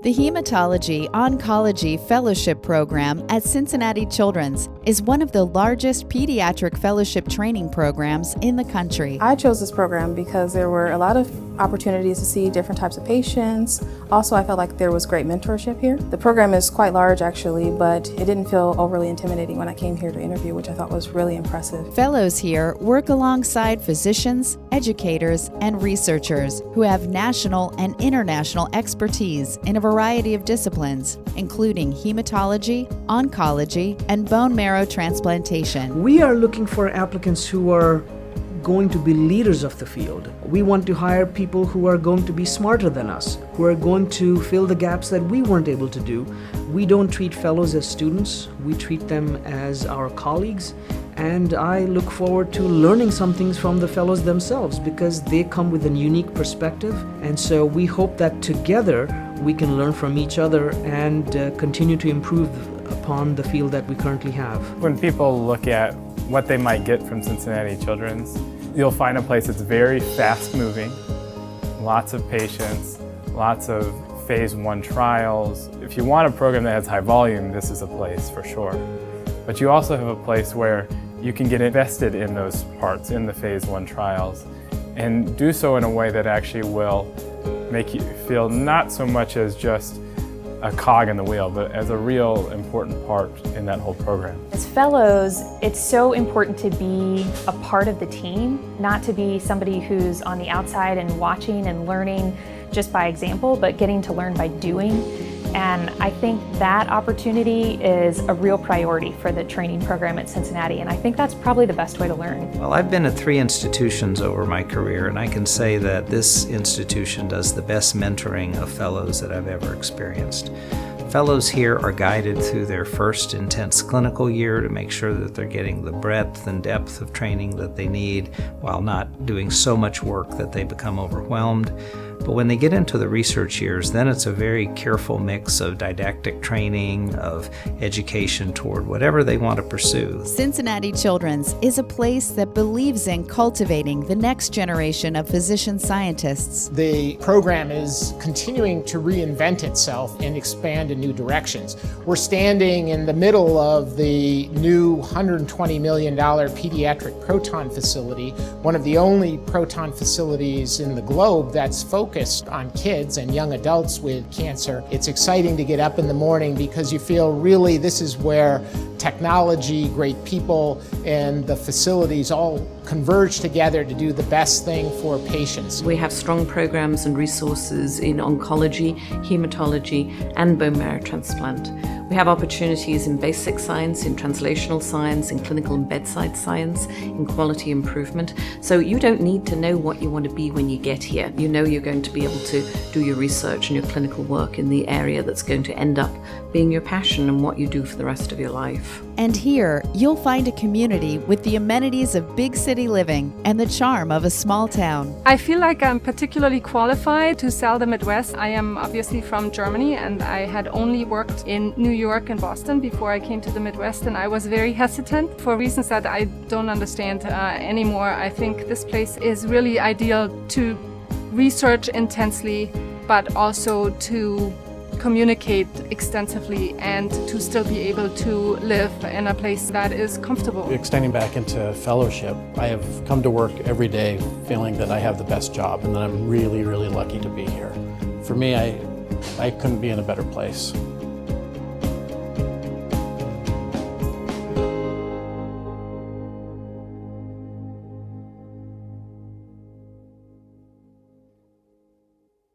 The Hematology Oncology Fellowship Program at Cincinnati Children's is one of the largest pediatric fellowship training programs in the country. I chose this program because there were a lot of opportunities to see different types of patients. Also, I felt like there was great mentorship here. The program is quite large actually, but it didn't feel overly intimidating when I came here to interview, which I thought was really impressive. Fellows here work alongside physicians, educators, and researchers who have national and international expertise in a variety of disciplines, including hematology, oncology, and bone marrow transplantation. We are looking for applicants who are going to be leaders of the field. We want to hire people who are going to be smarter than us, who are going to fill the gaps that we weren't able to do. We don't treat fellows as students, we treat them as our colleagues, and I look forward to learning some things from the fellows themselves because they come with a unique perspective, and so we hope that together we can learn from each other and continue to improve upon the field that we currently have. When people look at what they might get from Cincinnati Children's, you'll find a place that's very fast-moving, lots of patients, lots of phase 1 trials. If you want a program that has high volume, this is a place for sure. But you also have a place where you can get invested in those parts, in the phase 1 trials, and do so in a way that actually will make you feel not so much as just a cog in the wheel, but as a real important part in that whole program. As fellows, it's so important to be a part of the team, not to be somebody who's on the outside and watching and learning just by example, but getting to learn by doing. And I think that opportunity is a real priority for the training program at Cincinnati, and I think that's probably the best way to learn. Well, I've been at 3 institutions over my career, and I can say that this institution does the best mentoring of fellows that I've ever experienced. Fellows here are guided through their first intense clinical year to make sure that they're getting the breadth and depth of training that they need while not doing so much work that they become overwhelmed. But when they get into the research years, then it's a very careful mix of didactic training, of education toward whatever they want to pursue. Cincinnati Children's is a place that believes in cultivating the next generation of physician scientists. The program is continuing to reinvent itself and expand in new directions. We're standing in the middle of the new $120 million pediatric proton facility, one of the only proton facilities in the globe that's focused on kids and young adults with cancer. It's exciting to get up in the morning because you feel really this is where technology, great people, and the facilities all converge together to do the best thing for patients. We have strong programs and resources in oncology, hematology, and bone marrow transplant. We have opportunities in basic science, in translational science, in clinical and bedside science, in quality improvement. So you don't need to know what you want to be when you get here. You know you're going to be able to do your research and your clinical work in the area that's going to end up being your passion and what you do for the rest of your life. And here, you'll find a community with the amenities of big city living and the charm of a small town. I feel like I'm particularly qualified to sell the Midwest. I am obviously from Germany, and I had only worked in New York and Boston before I came to the Midwest, and I was very hesitant for reasons that I don't understand anymore. I think this place is really ideal to research intensely, but also to communicate extensively and to still be able to live in a place that is comfortable. Extending back into fellowship, I have come to work every day feeling that I have the best job and that I'm really, really lucky to be here. For me, I couldn't be in a better place.